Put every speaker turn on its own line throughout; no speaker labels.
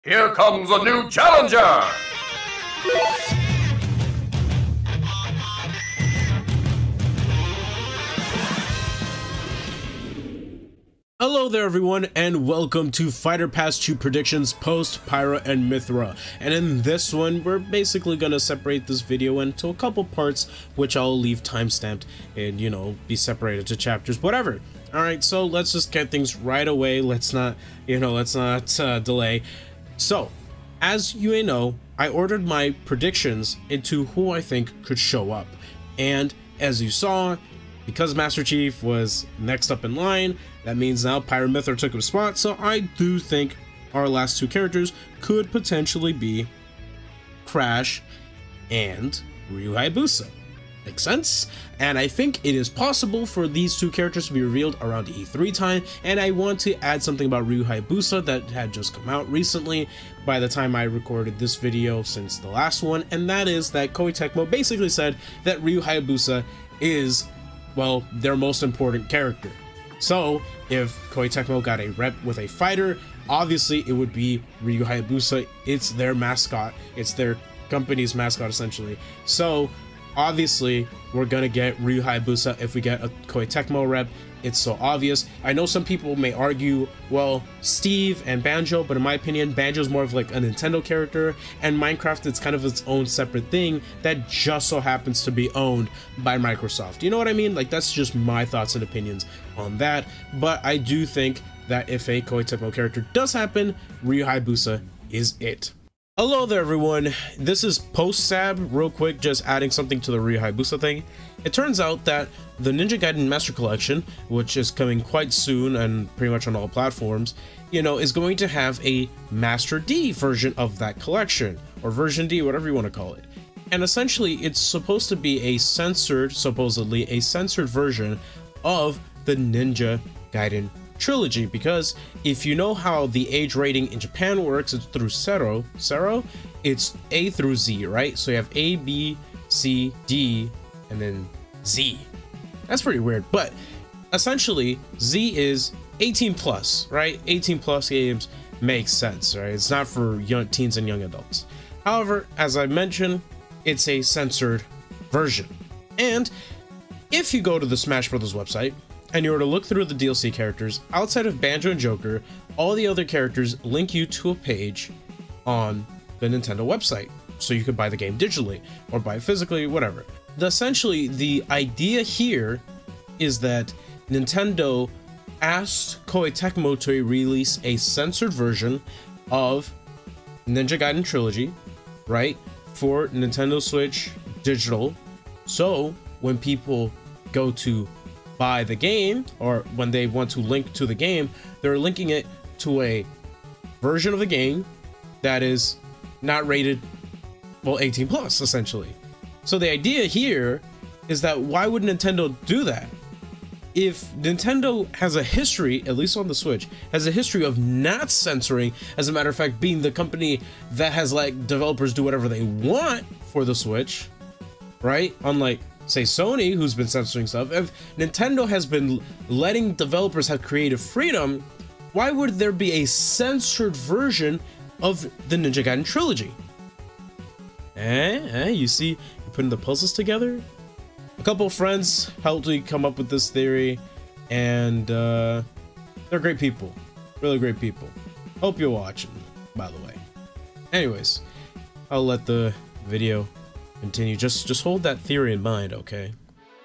Here comes a new challenger!
Hello there everyone, and welcome to Fighter Pass 2 Predictions post Pyra and Mythra. And in this one, we're basically gonna separate this video into a couple parts, which I'll leave timestamped and, you know, be separated to chapters, whatever. Alright, so let's just get things right away. Let's not delay. So, as you may know, I ordered my predictions into who I think could show up. And as you saw, because Master Chief was next up in line, that means now Pyra and Mythra took a spot, so I do think our last two characters could potentially be Crash and Ryu Hayabusa. Makes sense? And I think it is possible for these two characters to be revealed around E3 time, and I want to add something about Ryu Hayabusa that had just come out recently by the time I recorded this video since the last one, and that is that Koei Tecmo basically said that Ryu Hayabusa is, well, their most important character. So if Koei Tecmo got a rep with a fighter, obviously it would be Ryu Hayabusa. It's their mascot, it's their company's mascot essentially. So obviously we're gonna get Ryu Hayabusa if we get a Koei Tecmo rep. It's so obvious. I know some people may argue, well, Steve and Banjo, but in my opinion, Banjo's more of like a Nintendo character, and Minecraft is kind of its own separate thing that just so happens to be owned by Microsoft. You know what I mean? Like, that's just my thoughts and opinions on that. But I do think that if a Koei Tecmo character does happen, Ryu Hayabusa is it. Hello there everyone, this is post-Sab, real quick, just adding something to the Ryu Hayabusa thing. It turns out that the Ninja Gaiden Master Collection, which is coming quite soon and pretty much on all platforms, you know, is going to have a Master D version of that collection, or version D, whatever you want to call it. And essentially, it's supposed to be a censored, supposedly a censored version of the Ninja Gaiden trilogy, because if you know how the age rating in Japan works, it's through Sero, it's A through Z, right? So you have A, B, C, D, and then Z. That's pretty weird, but essentially Z is 18 plus, right? 18 plus games makes sense, right? It's not for young teens and young adults. However, as I mentioned, it's a censored version. And if you go to the Smash Brothers website and you were to look through the DLC characters, outside of Banjo and Joker, all the other characters link you to a page on the Nintendo website, so you could buy the game digitally or buy it physically, whatever. Essentially, the idea here is that Nintendo asked Koei Tecmo to release a censored version of Ninja Gaiden Trilogy, right, for Nintendo Switch digital, so when people go to buy the game, or when they want to link to the game, they're linking it to a version of the game that is not rated, well, 18 plus essentially. So the idea here is that why would Nintendo do that? If Nintendo has a history, at least on the Switch, has a history of not censoring, as a matter of fact being the company that has like developers do whatever they want for the Switch, right? Unlike, say, Sony, who's been censoring stuff. If Nintendo has been letting developers have creative freedom, why would there be a censored version of the Ninja Gaiden trilogy? You see, you're putting the puzzles together? A couple of friends helped me come up with this theory, and they're great people. Really great people. Hope you're watching, by the way. Anyways, I'll let the video continue. Just hold that theory in mind, okay?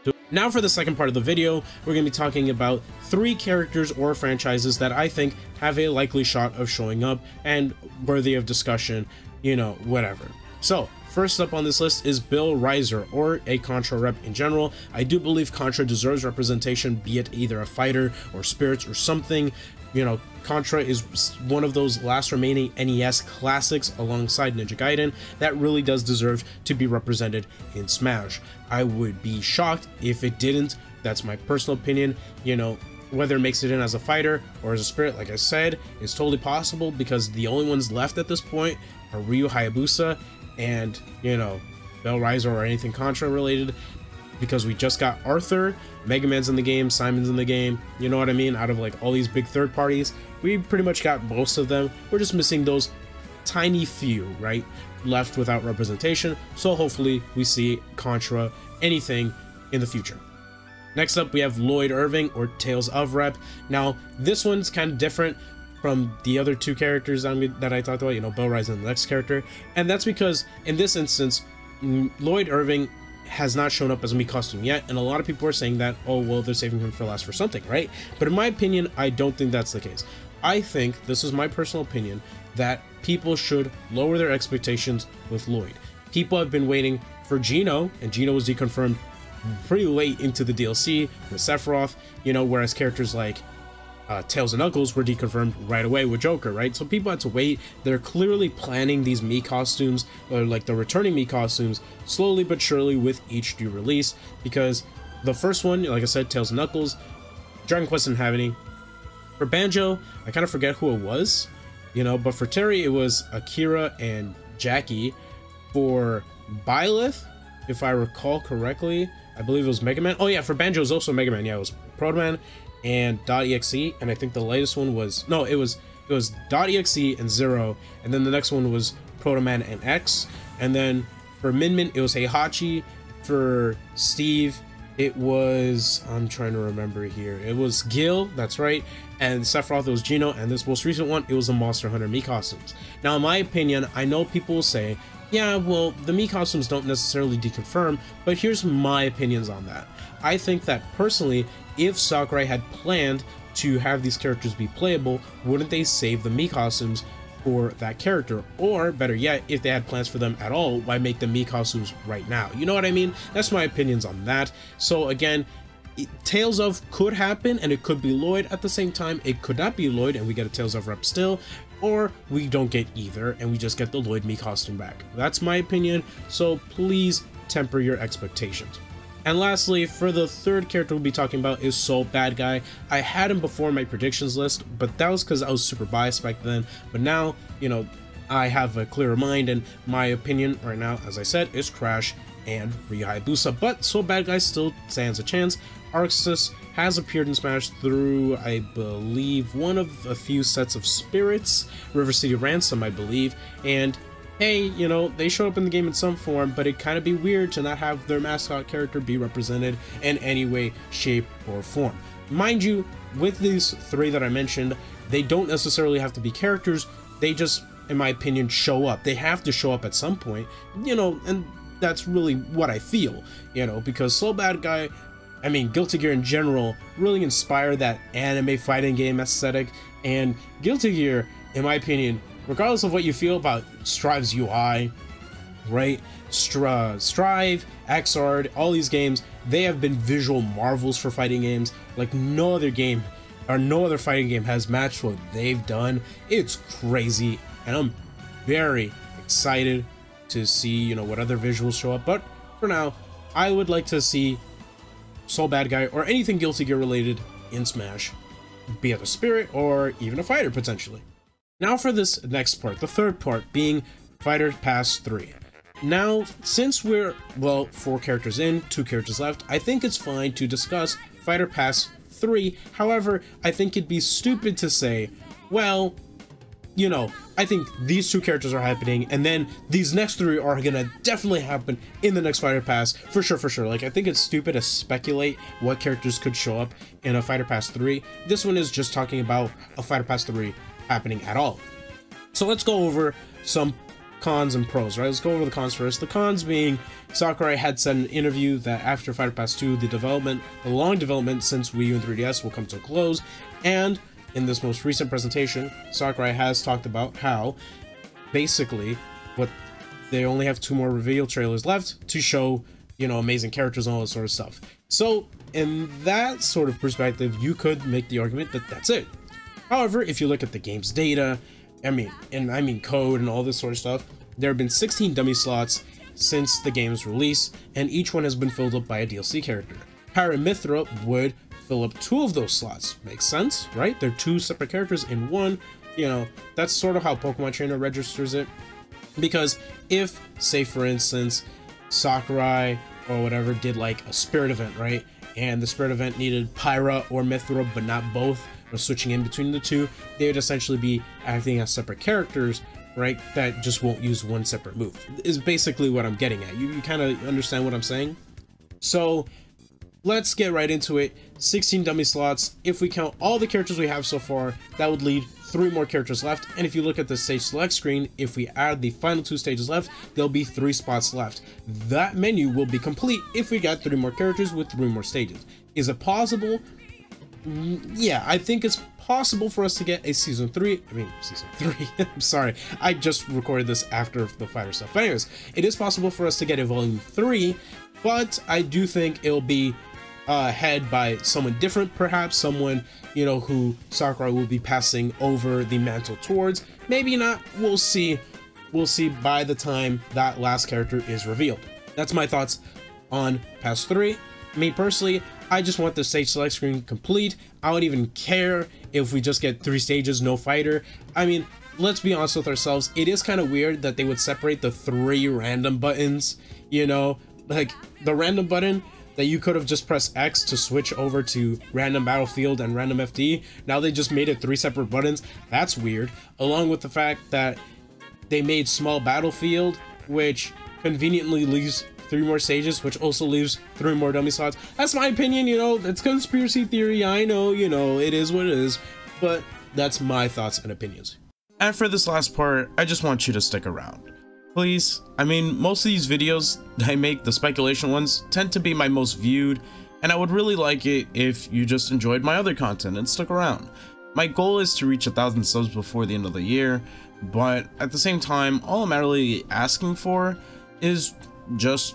So now for the second part of the video, we're going to be talking about 3 characters or franchises that I think have a likely shot of showing up and worthy of discussion, you know, whatever. So first up on this list is Bill Riser, or a Contra rep in general. I do believe Contra deserves representation, be it either a fighter or spirits or something. You know, Contra is one of those last remaining NES classics alongside Ninja Gaiden that really does deserve to be represented in Smash. I would be shocked if it didn't. That's my personal opinion. You know, whether it makes it in as a fighter or as a spirit, like I said, is totally possible, because the only ones left at this point are Ryu Hayabusa and, you know, Bill Riser or anything Contra related. because we just got Arthur, Mega Man's in the game, Simon's in the game, you know what I mean? Out of like all these big third parties, we pretty much got most of them. We're just missing those tiny few, right, left without representation. So hopefully we see Contra anything in the future. Next up, we have Lloyd Irving, or Tales of Rep. Now, this one's kind of different from the other two characters that I talked about, you know, Bellrise and the next character. And that's because, in this instance, Lloyd Irving has not shown up as a Mii costume yet, and a lot of people are saying that, oh, well, they're saving him for last for something, right? But in my opinion, I don't think that's the case. I think, this is my personal opinion, that people should lower their expectations with Lloyd. People have been waiting for Geno, and Geno was deconfirmed pretty late into the DLC with Sephiroth, you know, whereas characters like Tails and Knuckles were deconfirmed right away with Joker, right? So people had to wait. They're clearly planning these Mii costumes, or like the returning Mii costumes, slowly but surely with each new release, because the first one, like I said, Tails and Knuckles, Dragon Quest didn't have any. For Banjo, I kind of forget who it was, you know, but for Terry, it was Akira and Jackie. For Byleth, if I recall correctly, I believe it was Mega Man. Oh yeah, for Banjo, it was also Mega Man. Yeah, it was Proto Man and .exe, and I think the latest one was, no, it was .exe and Zero, and then the next one was Proto Man and X, and then for Min Min, it was Heihachi. For Steve, it was, I'm trying to remember here, it was Gil, that's right, and Sephiroth, it was Geno, and this most recent one, it was the Monster Hunter Mii costumes. Now, in my opinion, I know people will say, yeah, well, the Mii costumes don't necessarily deconfirm, but here's my opinions on that. I think that, personally, if Sakurai had planned to have these characters be playable, wouldn't they save the Mii costumes for that character? Or, better yet, if they had plans for them at all, why make the Mii costumes right now? You know what I mean? That's my opinions on that. So, again, Tales of could happen, and it could be Lloyd. At the same time, it could not be Lloyd, and we get a Tales of Rep still. Or we don't get either, and we just get the Lloyd Mii costume back. That's my opinion, so please temper your expectations. And lastly, for the third character we'll be talking about is Soul Bad Guy. I had him before my predictions list, but that was because I was super biased back then. But now, you know, I have a clearer mind, and my opinion right now, as I said, is Crash and Ryu Hayabusa. But Soul Bad Guy still stands a chance. Arxus has appeared in Smash through, I believe, one of a few sets of spirits, River City Ransom, I believe, and hey, you know, they show up in the game in some form, but it kind of be weird to not have their mascot character be represented in any way, shape, or form. Mind you, with these three that I mentioned, they don't necessarily have to be characters, they just, in my opinion, show up. They have to show up at some point, you know, and that's really what I feel, you know, because Soul Bad Guy, I mean, Guilty Gear in general really inspired that anime fighting game aesthetic, and Guilty Gear, in my opinion, regardless of what you feel about Strive's UI, right? Strive, Xrd, all these games, they have been visual marvels for fighting games. Like no other game or no other fighting game has matched what they've done. It's crazy, and I'm very excited to see, you know, what other visuals show up. But for now, I would like to see Soul Bad Guy or anything Guilty Gear related in Smash, be it a spirit or even a fighter potentially. Now for this next part, the third part being Fighter Pass 3. Now, since we're, well, 4 characters in, 2 characters left, I think it's fine to discuss Fighter Pass 3. However, I think it'd be stupid to say, well, you know, I think these 2 characters are happening, and then these next 3 are gonna definitely happen in the next Fighter Pass, for sure. Like, I think it's stupid to speculate what characters could show up in a Fighter Pass 3. This one is just talking about a Fighter Pass 3 happening at all. So let's go over some cons and pros, right? Let's go over the cons first. The cons being Sakurai had said in an interview that after Fighter Pass 2, the long development since Wii U and 3DS will come to a close, and in this most recent presentation, Sakurai has talked about how basically they only have 2 more reveal trailers left to show, you know, amazing characters and all this sort of stuff. So in that sort of perspective, you could make the argument that that's it. However, if you look at the game's data, I mean code and all this sort of stuff, there have been 16 dummy slots since the game's release, and each one has been filled up by a DLC character. Pyra and Mythra would fill up 2 of those slots. Makes sense, right? They're 2 separate characters in one. You know, that's sort of how Pokemon Trainer registers it. Because if, say for instance, Sakurai or whatever did like a spirit event, right? And the spirit event needed Pyra or Mythra, but not both, or switching in between the 2, they would essentially be acting as separate characters right, that just won't use one separate move, is basically what I'm getting at. You kind of understand what I'm saying? So let's get right into it. 16 dummy slots. If we count all the characters we have so far, that would leave 3 more characters left. And if you look at the stage select screen, if we add the final 2 stages left, there'll be 3 spots left. That menu will be complete if we got 3 more characters with 3 more stages. Is it possible? Yeah, I think it's possible for us to get a season 3. I'm sorry, I just recorded this after the fighter stuff. But anyways, it is possible for us to get a volume 3, but I do think it'll be head by someone different, perhaps someone, you know, who Sakurai will be passing over the mantle towards. Maybe not, we'll see by the time that last character is revealed. That's my thoughts on Pass 3. Me personally, I just want the stage select screen complete. I wouldn't even care if we just get 3 stages, no fighter. I mean, let's be honest with ourselves, it is kind of weird that they would separate the 3 random buttons, you know, like the random button that you could have just pressed X to switch over to random battlefield and random FD. Now they just made it 3 separate buttons. That's weird. Along with the fact that they made small battlefield, which conveniently leaves 3 more stages, which also leaves 3 more dummy slots. That's my opinion, you know, it's conspiracy theory. I know, you know, it is what it is, but that's my thoughts and opinions. And for this last part, I just want you to stick around. Please. I mean, most of these videos I make, the speculation ones, tend to be my most viewed, and I would really like it if you just enjoyed my other content and stuck around. My goal is to reach 1,000 subs before the end of the year, but at the same time, all I'm really asking for is just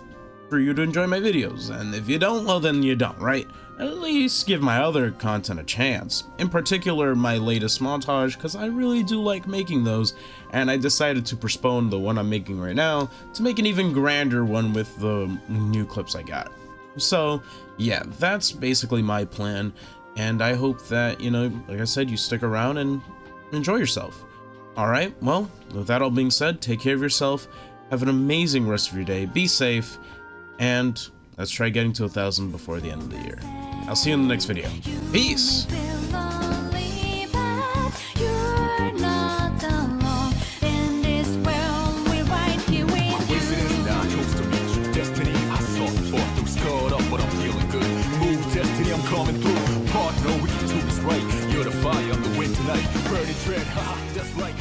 for you to enjoy my videos, and if you don't, well then you don't, right? At least give my other content a chance, in particular my latest montage, because I really do like making those, and I decided to postpone the one I'm making right now to make an even grander one with the new clips I got. So yeah, that's basically my plan, and I hope that, you know, like I said, you stick around and enjoy yourself. Alright, well, with that all being said, take care of yourself, have an amazing rest of your day, be safe, and let's try getting to 1,000 before the end of the year. I'll see you in the next video. Peace!
I'm coming through, partner, we can do this right. You're the fire, I'm the wind tonight. Burning tread, haha, that's right.